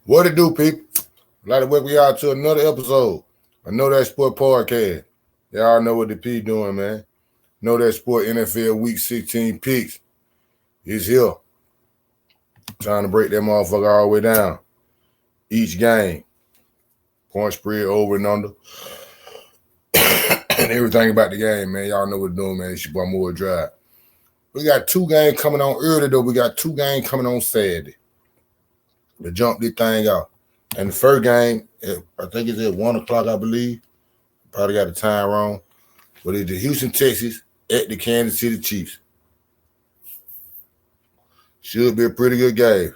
What it do, people? I'd like to welcome y'all to another episode of Knowdatsports Podcast. Y'all know what the P doing, man. Knowdatsports Nfl Week 16 picks is here. Trying to break that motherfucker all the way down. Each game. Point spread over and under. And everything about the game, man. Y'all know what we're doing, man. It's your boy Moore Drive. We got two games coming on early, though. We got two games coming on Saturday to jump this thing out. And the first game, I think it's at 1 o'clock, I believe. Probably got the time wrong. But it's the Houston Texans at the Kansas City Chiefs. Should be a pretty good game.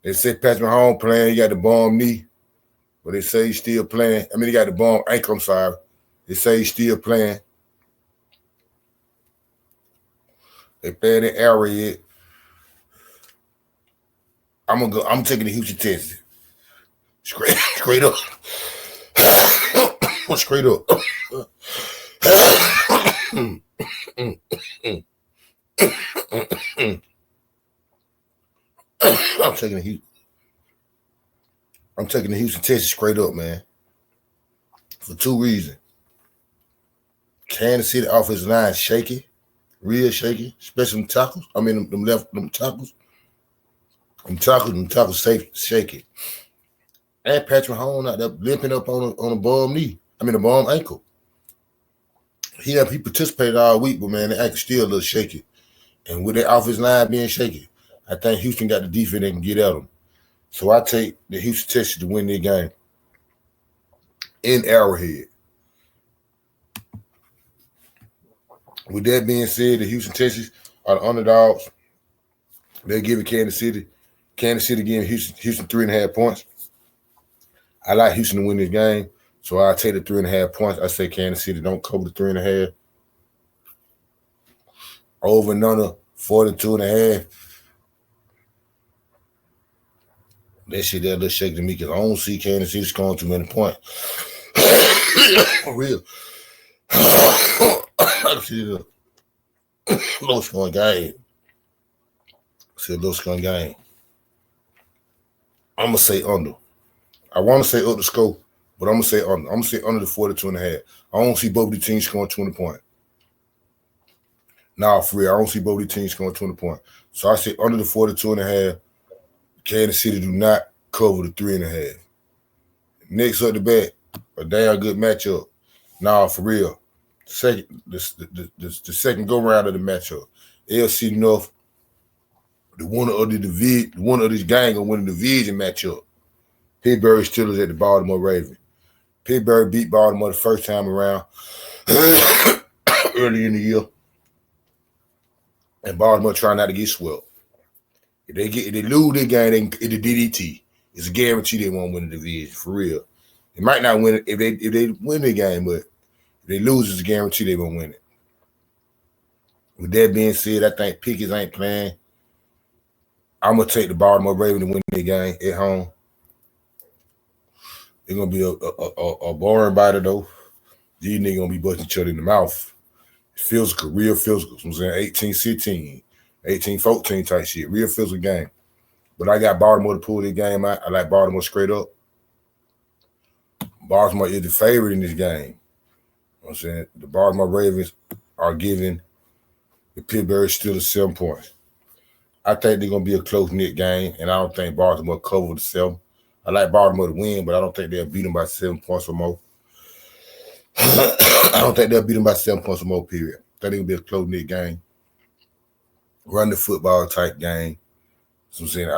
They say Patrick Mahomes playing. He got the bum knee. But they say he's still playing. I mean, he got the bum ankle, I'm sorry. They say he's still playing. They playing in Arrowhead. I'm taking the Houston Texans. Straight up. Straight up. I'm taking the Houston Texans straight up, man. For two reasons. Kansas City offensive line shaky, real shaky, especially them tackles. I mean, them tackles. Them tackles shaky. And Patrick Mahomes out there limping up on a bum knee. I mean, a bum ankle. He participated all week, but man, the ankle still a little shaky. And with their offensive line being shaky, I think Houston got the defense they can get at them. So I take the Houston Texans to win their game in Arrowhead. With that being said, the Houston Texans are the underdogs. They're giving Kansas City giving Houston 3.5 points. I like Houston to win this game, so I'll take the 3.5 points. I say Kansas City don't cover the 3.5. Over and under 42.5. That shit that little shaky to me because I don't see Kansas City scoring too many points. For real. I see the low scoring game. I'm going to say under. I want to say up the score, but I'm going to say under. I'm going to say under the 42.5. I don't see both the teams scoring 20 points. Nah, for real, I don't see both the teams scoring 20 points. So I say under the 42.5. Kansas City do not cover the 3.5. Next up the bat, a damn good matchup. Nah, for real. The second go round of the matchup. AFC North, the winner of this gang gonna win the division matchup. Pittsburgh Steelers at the Baltimore Ravens. Pittsburgh beat Baltimore the first time around early in the year. And Baltimore trying not to get swept. If they lose their game, it's the DDT. It's a guarantee they won't win the division, for real. They might not win it if they win the game, but if they lose, it's a guarantee they won't win it. With that being said, I think Pickens ain't playing. I'm going to take the Baltimore Ravens to win the game at home. It's going to be a boring bite, though. These niggas going to be busting each other in the mouth. Physical, real physical. I'm saying 18-16, 18-14 type shit. Real physical game. But I got Baltimore to pull this game out. I like Baltimore straight up. Baltimore is the favorite in this game. You know what I'm saying? The Baltimore Ravens are giving the Pittsburgh Steelers 7 points. I think they're going to be a close-knit game, and I don't think Baltimore covered the 7. I like Baltimore to win, but I don't think they'll beat them by 7 points or more. I don't think they'll beat them by 7 points or more, period. I think it'll be a close-knit game. Run the football type game. So I'm saying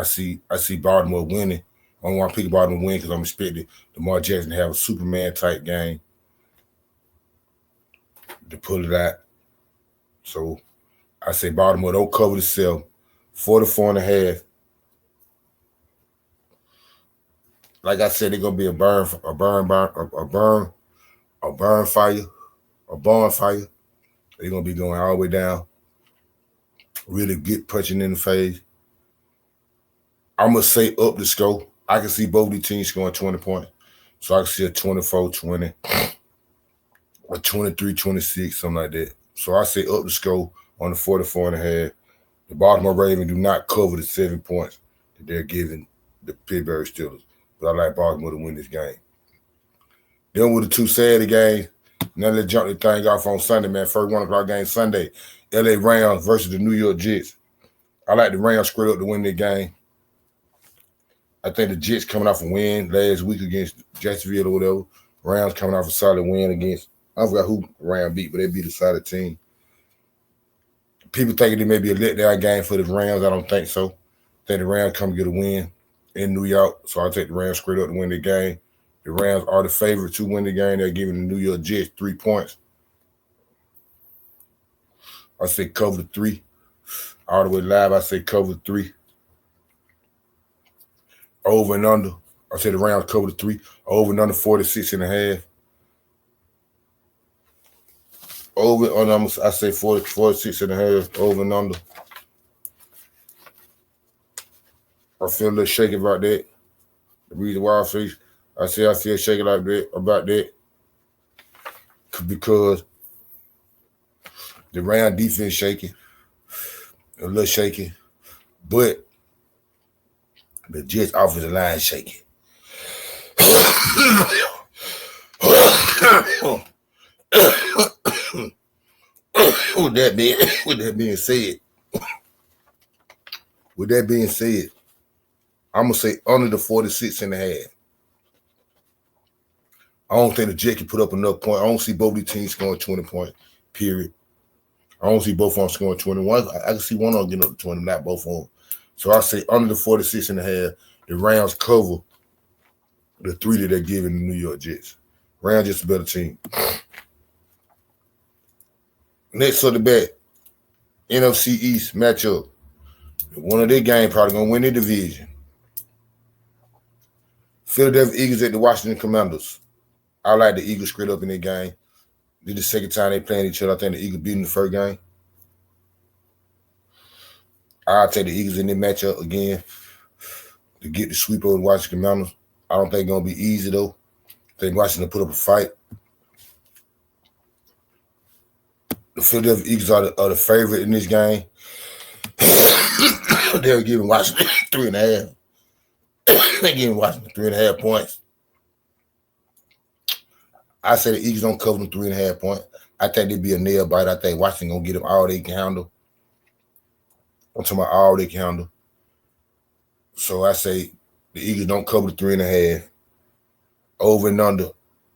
I see Baltimore winning. I don't want to pick Baltimore win because I'm expecting Lamar Jackson to have a Superman type game to pull it out. So I say Baltimore don't cover the 7. 44.5. Like I said, they're gonna be a barn fire. They're gonna be going all the way down. Really get punching in the face. I'm going to say up the score. I can see both the teams scoring 20 points. So I can see a 24-20, a 23-26, something like that. So I say up the score on the 44.5. The Baltimore Ravens do not cover the 7 points that they're giving the Pittsburgh Steelers. But I like Baltimore to win this game. Then with the two Saturday games, now let's jump the thing off on Sunday, man. First 1 o'clock game Sunday. LA Rams versus the New York Jets. I like the Rams straight up to win this game. I think the Jets coming off a win last week against Jacksonville or whatever. Rams coming off a solid win against, I forgot who Rams beat, but they beat a solid team. People thinking it may be a letdown game for the Rams. I don't think so. I think the Rams come get a win in New York, so I'll take the Rams straight up to win the game. The Rams are the favorite to win the game. They're giving the New York Jets 3 points. I say cover the 3. All the way live, I say cover the 3. Over and under. I say the Rams cover the 3. Over and under 46.5. Over and under, I say 46.5. Over and under. I feel a little shaky about that. The reason why I feel shaky like that about that because the Rams defense shaky, a little shaky, but the Jets offensive line shaky. With that being said, I'm gonna say under the 46.5. I don't think the Jets can put up enough points. I don't see both these teams scoring 20 points, period. I don't see both of them scoring 21. I can see one of them getting up to 20, not both of them. So I say under the 46.5, the Rams cover the 3 that they're giving the New York Jets. Rams just a better team. Next on the bet, NFC East matchup. One of their games probably going to win the division. Philadelphia Eagles at the Washington Commanders. I like the Eagles straight up in their game. This is the second time they playing each other. I think the Eagles beat them the first game. I'll take the Eagles in their matchup again to get the sweep over the Washington Commanders. I don't think it's going to be easy, though. I think Washington put up a fight. The Philadelphia Eagles are the favorite in this game. They're giving Washington 3.5. They're giving Washington 3.5 points. I say the Eagles don't cover them 3.5 points. I think they'd be a nail bite. I think Washington gonna get them all they can handle. I'm talking about all they can handle. So I say the Eagles don't cover the 3.5. Over and under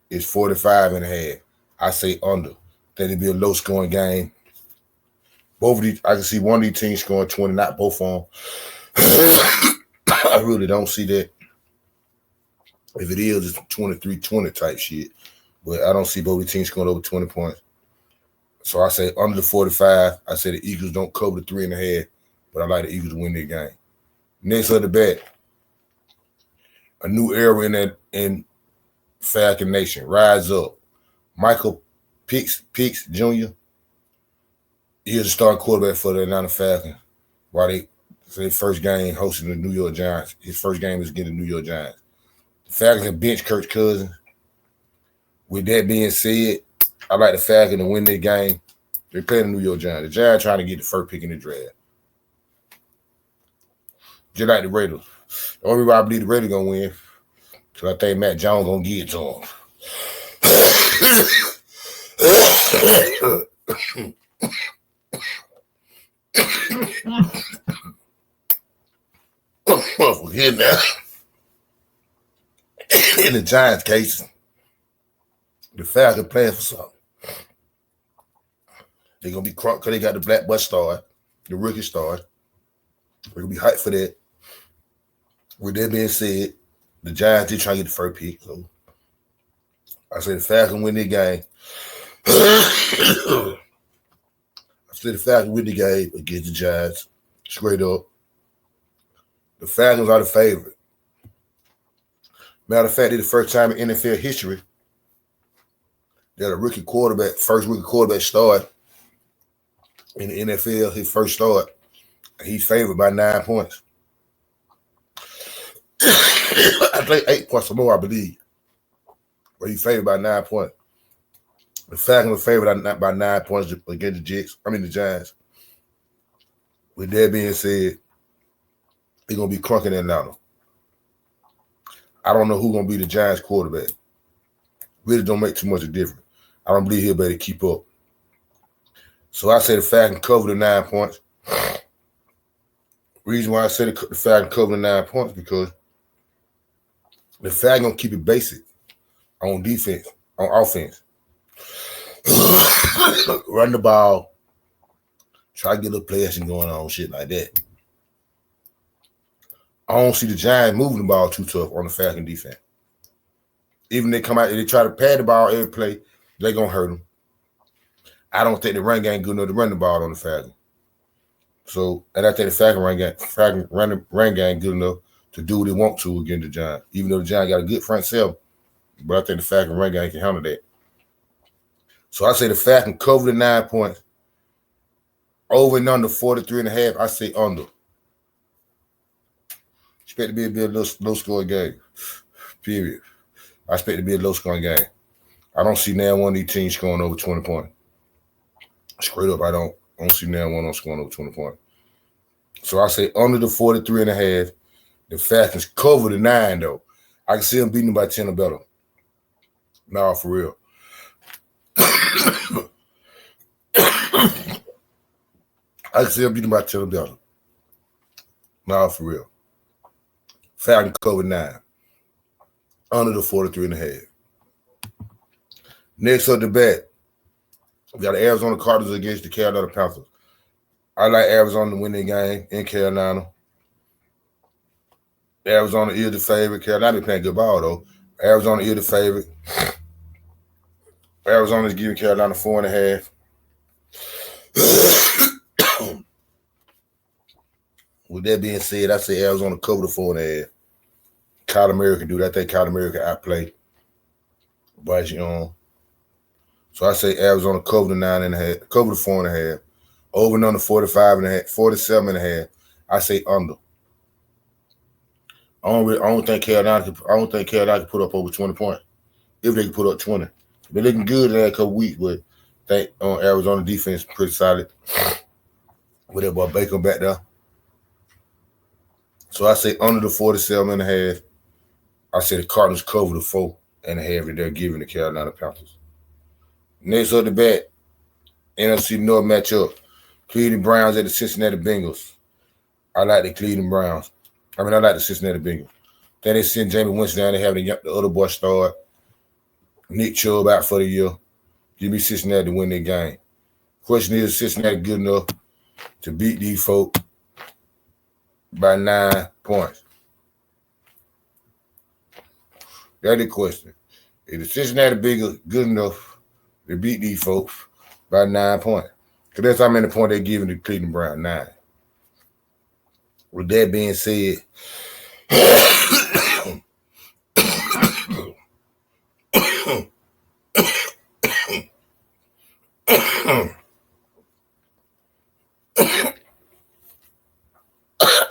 is 45.5. I say under. That it'd be a low scoring game. Both of these, I can see one of these teams scoring 20, not both of them. I really don't see that. If it is, it's 23-20 type shit. But I don't see both teams scoring over 20 points. So I say under the 45. I say the Eagles don't cover the 3.5, but I like the Eagles to win their game. Next on the bet, a new era in Falcon Nation. Rise up. Michael Pitts Jr. He is a starting quarterback for the Atlanta Falcons. While they their first game hosting the New York Giants. His first game is against the New York Giants. The Falcons have benched Kirk Cousins. With that being said, I like the Falcons to win their game. They're playing the New York Giants. The Giants trying to get the first pick in the draft. Just like the Raiders. The only reason I believe the Raiders going to win because I think Matt Jones going to give it to them. Forget now. In the Giants case, the Falcons playing for something. They're going to be crunk because they got the black butt star, the rookie star. They're going to be hyped for that. With that being said, the Giants did try to get the first pick. So I say the Falcons win the game. I say the Falcons win the game against the Giants. Straight up. The Falcons are the favorite. Matter of fact, they're the first time in NFL history that a rookie quarterback, first rookie quarterback start in the NFL, his first start, he's favored by 9 points. I think 8 points or more, I believe. But he's favored by 9 points. The Falcons are favored by 9 points against the Giants. With that being said, they're going to be crunking in Atlanta. I don't know who's going to be the Giants quarterback. Really don't make too much of a difference. I don't believe he'll be able to keep up. So I say the Falcons cover the 9 points. Reason why I say the Falcons cover the 9 points because the Falcons going to keep it basic on defense, on offense. Run the ball. Try to get a little play action going on, shit like that. I don't see the Giants moving the ball too tough on the Falcon defense. Even they come out and they try to pad the ball every play, they're going to hurt them. I don't think the run game good enough to run the ball on the Falcon. So, and I think the Falcon run game good enough to do what they want to against the Giants. Even though the Giants got a good front seven, but I think the Falcon run game can handle that. So I say the Falcon cover the 9 points. Over and under 43.5, I say under. Expect to be a low-scoring game. Period. I expect to be a low-scoring game. I don't see now one of these teams scoring over 20 points. Straight up, I don't see now one on scoring over 20 points. So I say under the 43.5. The Falcons cover the 9, though. I can see them beating them by 10 or better. Nah, for real. I can see them beating them by 10 or better. Nah, for real. Falcons cover 9. Under the 43.5. Next up the bet. We got the Arizona Cardinals against the Carolina Panthers. I like Arizona to win the game in Carolina. Arizona is the favorite. Carolina be playing good ball, though. Arizona is the favorite. Arizona is giving Carolina 4.5. With that being said, I say Arizona cover the 4.5. Kyler Murray can do that. I think Kyler Murray can outplay Bryce Young. So I say Arizona cover the 9.5, cover the 4.5. Over and under 45.5, 47.5. I say under. I don't think Carolina can put up over 20 points. If they can put up 20. They're looking good in that couple weeks, but I think Arizona defense pretty solid. With that boy Baker back there. So I say under the 47.5. I say the Cardinals cover the 4.5 that they're giving the Carolina Panthers. Next up the bet, NFC North matchup. Cleveland Browns at the Cincinnati Bengals. I like the Cleveland Browns. I like the Cincinnati Bengals. Then they send Jamie Winston down. They have the other boy start. Nick Chubb out for the year. Give me Cincinnati to win their game. Question is Cincinnati good enough to beat these folk by 9 points? That's the question. Is the Cincinnati Bengals good enough to beat these folks by 9 points? Because that's how many points they're giving the Cleveland Browns, 9. With that being said,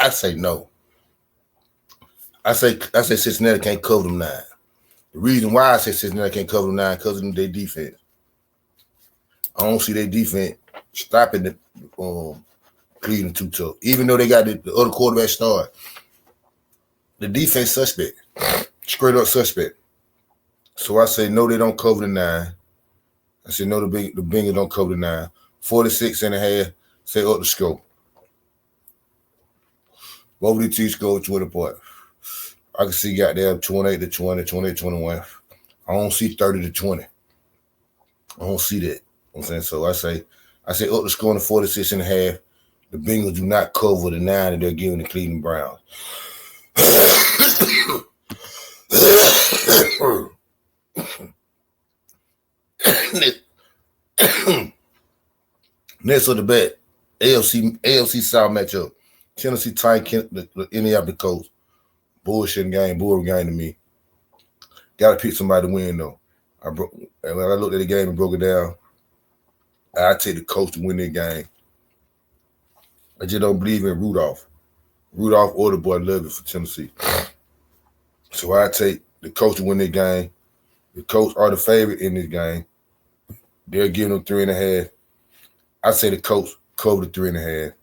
I say no. I say Cincinnati can't cover them 9. The reason why I say Cincinnati can't cover them 9 because of their defense. I don't see their defense stopping the Cleveland too tough. Even though they got the other quarterback start, the defense suspect. Straight up suspect. So I say no, they don't cover the 9. I say no, the Bengals don't cover the 9. 46.5, say up the score. Both of these teams score 20 points. I can see goddamn 28 to 20, 28 to 21. I don't see 30 to 20. I don't see that. You know what I'm saying? So I say up the score in 46.5. The Bengals do not cover the 9 that they're giving the Cleveland Browns. Next on the bet, AFC South matchup. Tennessee Titans, the Indianapolis Colts. Bullshit game, boring game to me. Got to pick somebody to win, though. When I looked at the game and broke it down, I take the Colts to win their game. I just don't believe in Rudolph. Rudolph or the boy Lovett for Tennessee. So I take the Colts to win their game. The Colts are the favorite in this game. They're giving them 3.5. I say the Colts cover the 3.5.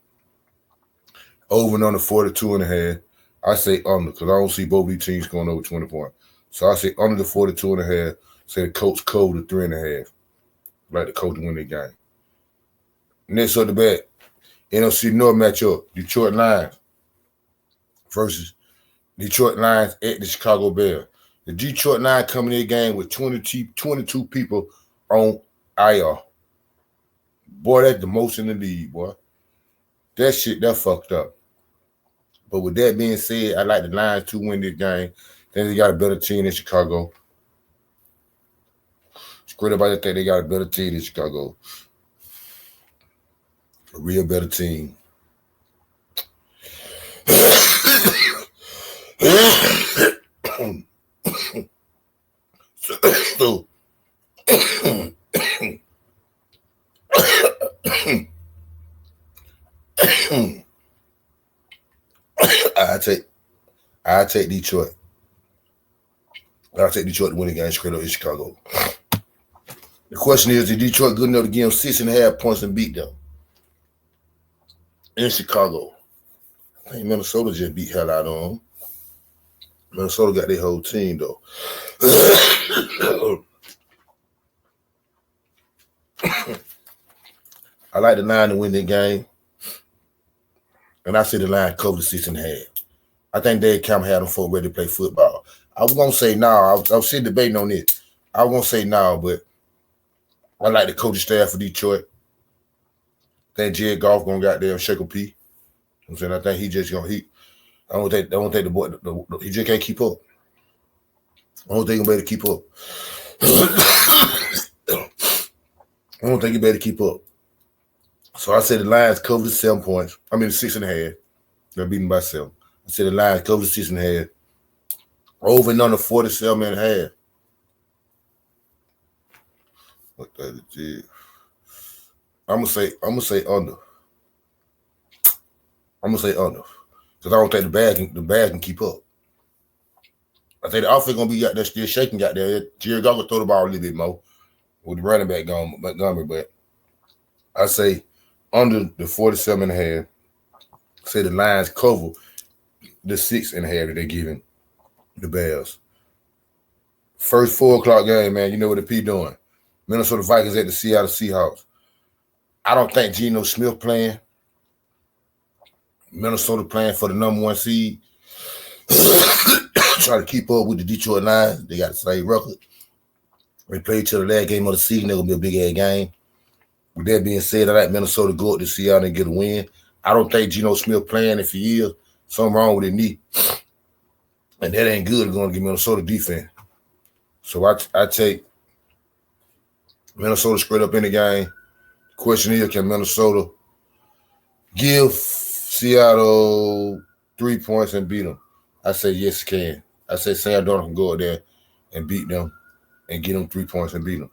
Over and under 42.5. I say under because I don't see both these teams going over 20 points. So I say under the 42.5. Say the coach cover the 3.5. Like the coach to win the game. Next up the bat, NFC North matchup, Detroit Lions versus Detroit Lions at the Chicago Bears. The Detroit Lions coming in the game with 22 people on IR. Boy, that's the most in the league, boy. That shit, that fucked up. But with that being said, I like the Lions to win this game. Then they got a better team than Chicago. Straight up, I think they got a better team than Chicago. A real better team. So, I take Detroit. I'll take Detroit to win the game straight up in Chicago. The question is Detroit good enough to give them 6.5 points and beat them? In Chicago. I think Minnesota just beat hell out of them. Minnesota got their whole team, though. I like the Lions to win the game. And I see the Lions cover the 6.5. I think Dave Campbell had them folk ready to play football. I was going to say no. I was sitting debating on this. I was going to say no, but I like the coaching staff for Detroit. I think Jared Goff going to goddamn shake a pee. I'm saying I think he just going to I don't think the boy he just can't keep up. I don't think he better keep up. I don't think he better keep up. So I said the Lions cover the 7 points. I mean 6.5. They're beating by 7. I said the Lions cover the 6.5. Over and under 47.5. What that is? I'm gonna say under. I'm gonna say under. Because I don't think the Bears can keep up. I think the offense gonna be out there still shaking out there. Jared Goff will throw the ball a little bit more with the running back going Montgomery, but I say under the 47.5. Say the Lions cover the 6.5 that they're giving the Bears. First 4 o'clock game, man. You know what the P doing. Minnesota Vikings at the Seattle Seahawks. I don't think Geno Smith playing. Minnesota playing for the number 1 seed. Try to keep up with the Detroit Lions. They got the same record. They played till the last game of the season. They're going to be a big-ass game. With that being said, I like Minnesota to go up to Seattle and get a win. I don't think Geno Smith playing. If he is, something wrong with his knee. And that ain't good. It's going to give Minnesota defense. So I take Minnesota straight up in the game. The question is, can Minnesota give Seattle 3 points and beat them? I say yes, can. I say Sam Darnold can go out there and beat them and get them 3 points and beat them.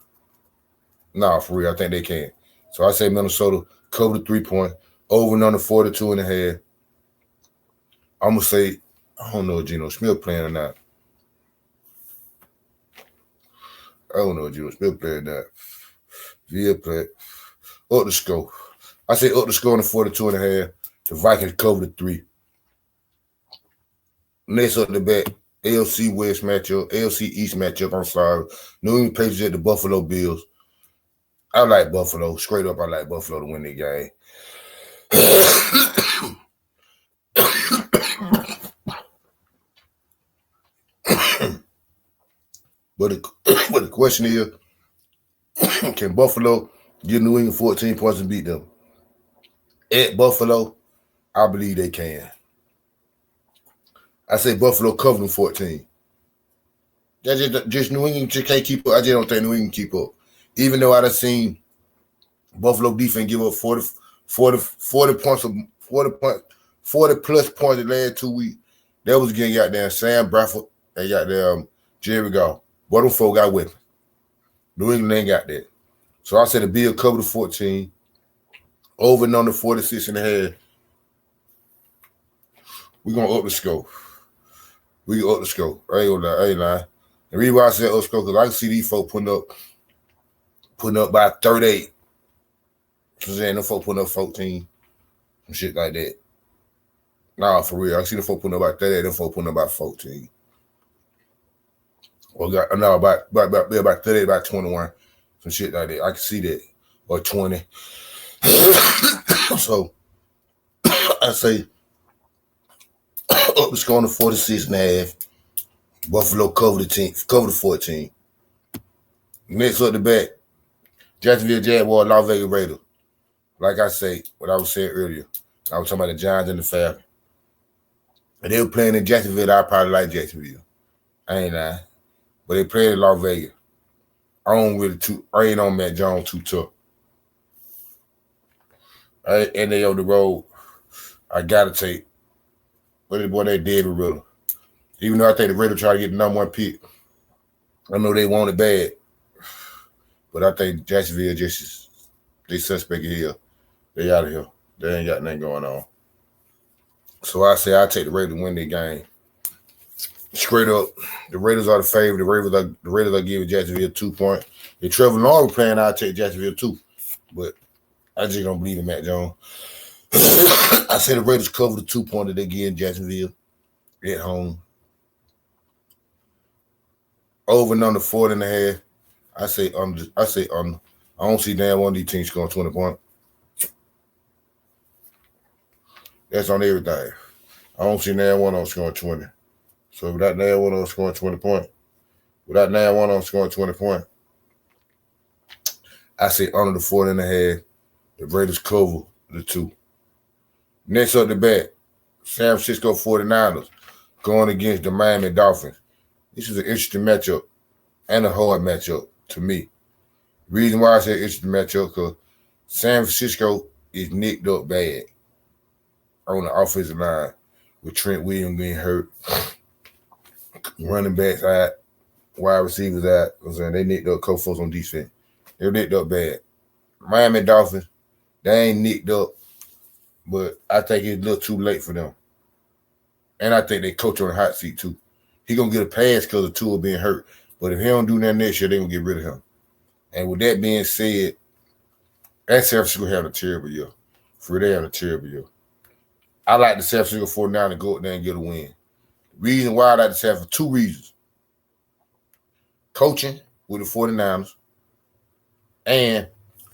Nah, for real, I think they can. So I say Minnesota cover the 3 points, over and under 42.5. I'm going to say, I don't know if Geno Smith playing or not. I don't know if Geno Smith playing or not. Via play. Up the score. I say up the score on the 42.5. The Vikings cover the 3. Next up the back, AFC West matchup, AFC East matchup, I'm sorry. New England Patriots at the Buffalo Bills. I like Buffalo. Straight up, I like Buffalo to win the game. But the question is, can Buffalo give New England 14 points and beat them? At Buffalo, I believe they can. I say Buffalo cover them 14. That's just New England just can't keep up. I just don't think New England keep up. Even though I done seen Buffalo defense give up 40 points, 40 plus points the last 2 weeks. That was getting goddamn Sam Bradford and goddamn Jerry Goff. Boy, them folk got weapons. New England ain't got that. So I said the Bills cover the 14. Over and under 46.5. We're going to up the score. We can up the score. I ain't lying. The reason why I said up the score, because I can see these folks putting up by 38. So saying them folks putting up 14. Some shit like that. Nah, for real. I see the folk putting up about 30, them folk putting up about 14. Or no, about 30, about 21. Some shit like that. I can see that. Or 20. So I say up the score to 46.5. Buffalo cover the 14. Next up the back, Jacksonville Jaguars, Las Vegas Raiders. Like I say, what I was saying earlier, I was talking about the Giants and the Falcons. And they were playing in Jacksonville. I probably like Jacksonville. I ain't lying. But they played in Las Vegas. I ain't on Matt Jones too tough. And they on the road. I gotta take. But the boy, they David Riddle. Even though I think the Raiders try to get the number 1 pick. I know they want it bad. But I think Jacksonville they suspect here. They out of here. They ain't got nothing going on. So I say I take the Raiders to win their game. Straight up, the Raiders are the favorite. The Raiders are giving Jacksonville 2 points. If Trevor Lawrence playing, I'll take Jacksonville too. But I just don't believe in Matt Jones. I say the Raiders cover the 2 points that they give in Jacksonville at home. Over and under 40.5. I say under. I don't see damn one of these teams scoring 20 points. That's on everything. I don't see damn one of them scoring 20. So without damn one of them scoring 20 points, I say under the 40.5. The Raiders cover the 2. Next up the bat, San Francisco 49ers going against the Miami Dolphins. This is an interesting matchup and a hard matchup to me. The reason why I say interesting matchup because San Francisco is nicked up bad on the offensive line with Trent Williams being hurt, running backs out, wide receivers out. I'm saying they nicked up couple folks on defense. They're nicked up bad. Miami Dolphins, they ain't nicked up, but I think it's a little too late for them. And I think they coach on the hot seat too. He gonna get a pass because of Tua being hurt. But if he don't do nothing next year, they gonna get rid of him. And with that being said, that San Francisco having a terrible year. They having a terrible year. I like the San Francisco 49 to go up there and get a win. The reason why I like the San Francisco, 2 reasons. Coaching with the 49ers. And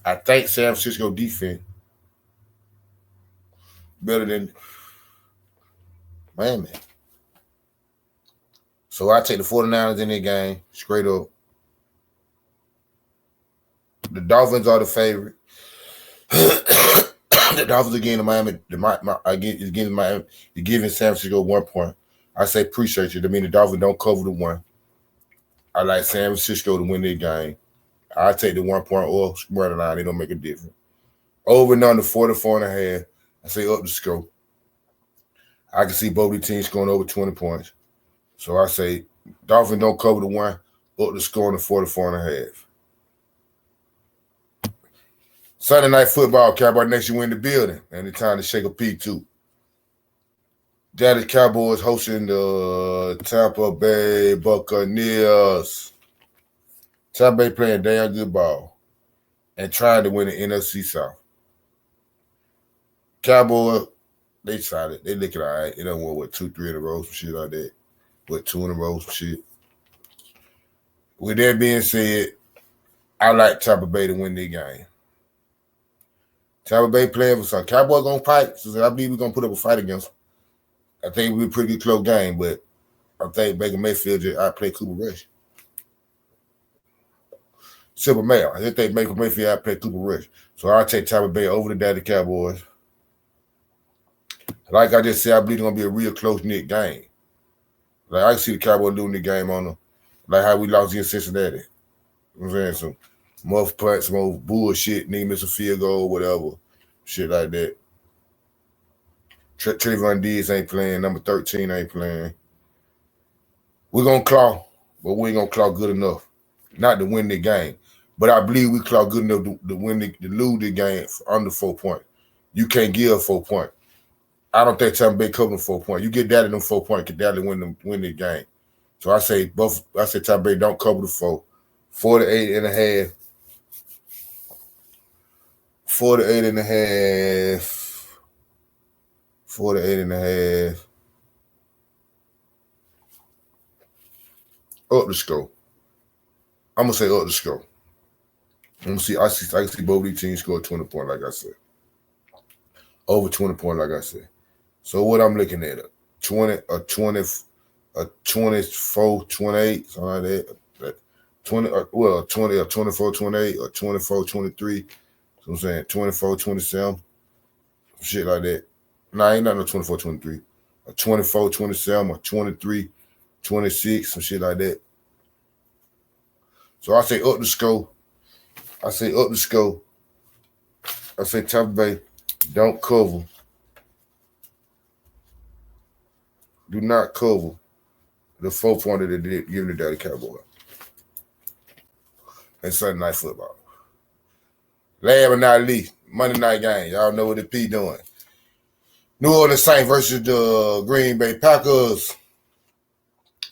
I think San Francisco defense better than Miami. So I take the 49ers in their game, straight up. The Dolphins are the favorite. The Dolphins are getting Miami. Is giving San Francisco 1 point. I say appreciate you. I mean the Dolphins don't cover the 1. I like San Francisco to win their game. I take the 1 point or spread the line. It don't make a difference. Over and under 44.5. I say up the score. I can see both the teams scoring over 20 points. So I say Dolphins don't cover the 1, up the score to 44.5. Sunday Night Football, Cowboy Nation win the building, and it's time to shake a peek too. Dallas Cowboys hosting the Tampa Bay Buccaneers. Tampa Bay playing damn good ball and trying to win the NFC South. Cowboys, they solid. They looking all right. They don't want 2, 3 in a row, some shit like that. 2 in a row, some shit. With that being said, I like Tampa Bay to win their game. Tampa Bay playing for some. Cowboys gonna fight. So I believe we're gonna put up a fight against them. I think it'll be a pretty good close game, but I think Baker Mayfield just outplayed Cooper Rush. Simple math. I just think Baker Mayfield outplayed Cooper Rush. So I'll take Tampa Bay over the Dallas Cowboys. Like I just said, I believe it's gonna be a real close-knit game. Like I can see the Cowboys losing the game on them, like how we lost against Cincinnati. You know what I'm saying? Some muff punts, some old bullshit, need miss a field goal, whatever. Shit like that. Trayvon Diggs ain't playing. Number 13 ain't playing. We're going to claw, but we ain't going to claw good enough. Not to win the game. But I believe we claw good enough to lose the game under 4 points. You can't give 4 points. I don't think Tampa Bay covering 4 points. You get that in them 4 points, can Dallas win the game. So I say Tampa Bay don't cover the 4. 48.5. 48.5 48.5. Up the score. I'm gonna say up the score. I'm gonna see. I can see both these teams score 20 points, like I said. Over 20 points, like I said. So what I'm looking at, a 24, 28, something like that. 20, 24, 28, or 24, 23. So I'm saying 24, 27, shit like that. Nah, ain't no 24, 23. A 24, 27, or 23, 26, some shit like that. So I say up the score. I say Tampa Bay, don't cover. Do not cover the 4 pointer that they did giving the Dallas Cowboys. And Sunday Night Football. Last but not least, Monday night game. Y'all know what the P doing. New Orleans Saints versus the Green Bay Packers.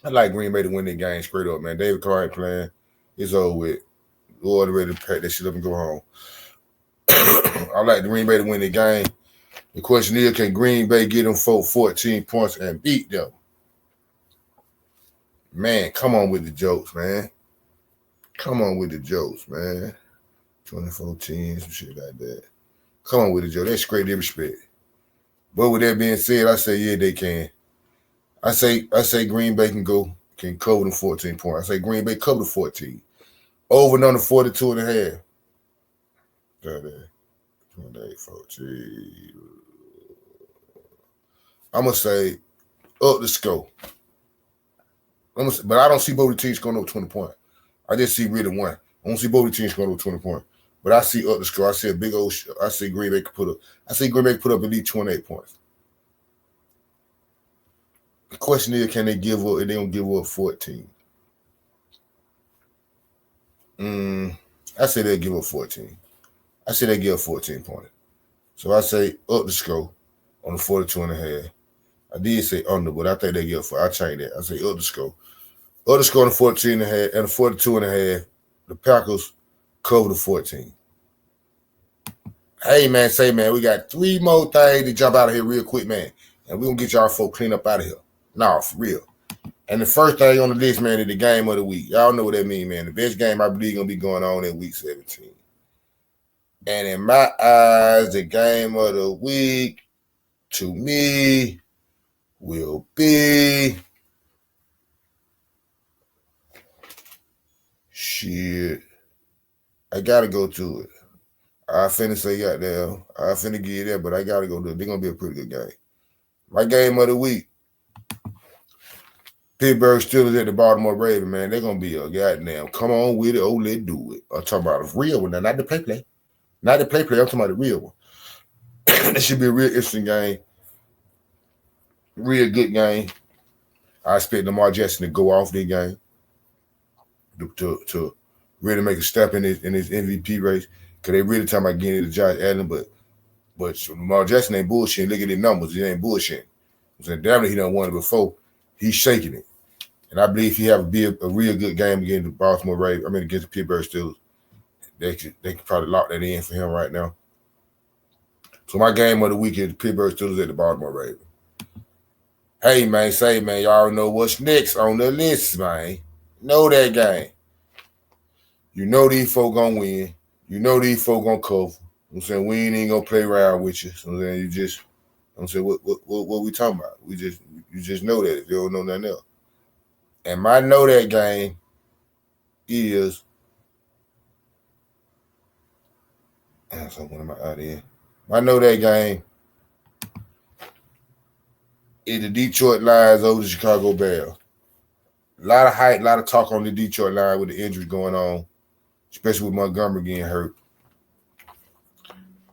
I like Green Bay to win the game straight up, man. David Carr ain't playing. It's over with. New Orleans ready to pack that shit up and go home. I like the Green Bay to win the game. The question is, can Green Bay get them 14 points and beat them? Man, come on with the jokes, man. Come on with the jokes, man. 2014, some shit like that. Come on with the joke. That's great disrespect. But with that being said, I say, yeah, they can. I say Green Bay can cover them 14 points. I say Green Bay cover the 14. Over and under 42.5. 28, 14. I'm going to say up the score. But I don't see both the teams scoring over 20 points. I just see really one. I don't see both the teams scoring over 20 points. But I see up the score. I see a big old. I see Green Bay put up at least 28 points. The question is, can they give up? If they don't give up 14, I say they give up 14. I say they give up 14 points. So I say up the score on the 42.5. I did say under, but I think they give up 4. I change that. I say up the score. Up the score on the 14.5 and the 42.5. The Packers cover the 14. Hey, man, we got 3 more things to jump out of here real quick, man. And we're going to get y'all folk clean up out of here. Nah, for real. And the first thing on the list, man, is the game of the week. Y'all know what that means, man. The best game, I believe, going to be going on in week 17. And in my eyes, the game of the week, to me, will be... Shit. I got to go to it. I finna say goddamn. I finna get there, but I got to go to it. They're going to be a pretty good game. My game of the week, Pittsburgh Steelers at the Baltimore Ravens, man. They're going to be a goddamn, come on with it, oh, let's do it. I'm talking about a real one now, not the play. Not the play, I'm talking about the real one. It should be a real interesting game. Real good game. I expect Lamar Jackson to go off this game to really make a step in his MVP race. Because they really talking about getting into Josh Allen, but Lamar Jackson ain't bullshitting. Look at the numbers. He ain't bullshitting. I'm saying, damn it, he done won it before. He's shaking it. And I believe if he have a real good game against the Baltimore Ravens, against the Pittsburgh Steelers, they could probably lock that in for him right now. So my game of the week is the Pittsburgh Steelers at the Baltimore Ravens. Hey, man, y'all know what's next on the list, man. Know that game. You know these folk gonna win. You know these folk gonna cover. I'm saying we ain't even gonna play around with you. So I'm saying what we talking about? You just know that if you don't know nothing else. And my know that game is so what am I out here? My know that game is the Detroit Lions over the Chicago Bears. A lot of hype, a lot of talk on the Detroit Lions with the injuries going on, especially with Montgomery getting hurt.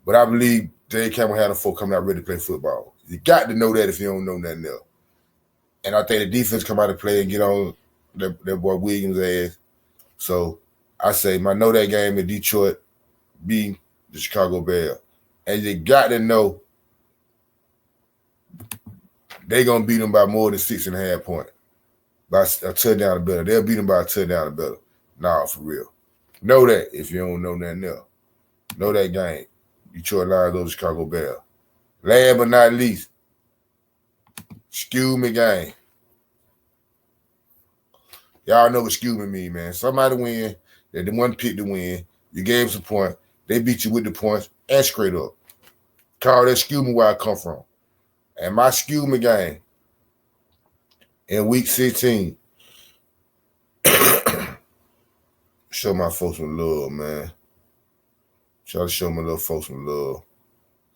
But I believe Dave Campbell had them folk coming out ready to play football. You got to know that if you don't know nothing else. And I think the defense come out to play and get on that boy Williams' ass. So I say my know that game in Detroit beat the Chicago Bears. And you got to know they're going to beat them by more than 6.5 points. By a touchdown or better. They'll beat them by a touchdown or better. Nah, for real. Know that if you don't know nothing else. Know that game. Detroit Lions over Chicago Bears. Last but not least, Excuse me, gang. Y'all know what excuse me mean, man. Somebody win, they the one pick to win. You gave us a point. They beat you with the points and straight up. Call that excuse me where I come from. And my excuse me game in week 16. Show my folks some love, man. Try to show my little folks some love.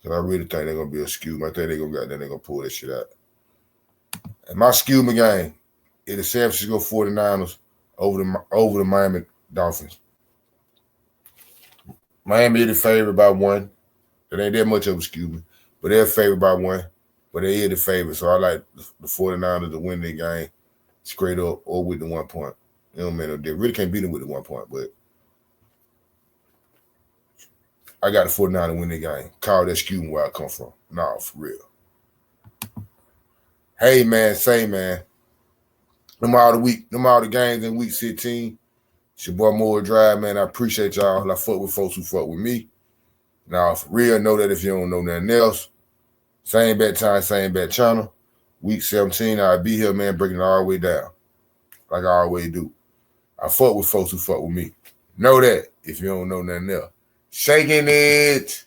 Cause I really think they're gonna be a excuse me. I think they're gonna pull that shit out. And my excuse me game is the San Francisco 49ers over the Miami Dolphins. Miami is the favorite by 1. It ain't that much of a excuse me, but they're favored by 1. But they is the favorite, so I like the 49ers to win their game straight up or with the 1 point. You know, man, they really can't beat them with the 1 point, but I got the 49ers to win their game. Call that excuse me where I come from. Nah, for real. Hey, man, man. Them all the games in week 16. It's your boy Moore Drive, man. I appreciate y'all. I fuck with folks who fuck with me. Now, for real, know that if you don't know nothing else, same bet time, same bet channel. Week 17, I'll be here, man, breaking it all the way down. Like I always do. I fuck with folks who fuck with me. Know that if you don't know nothing else. Shaking it.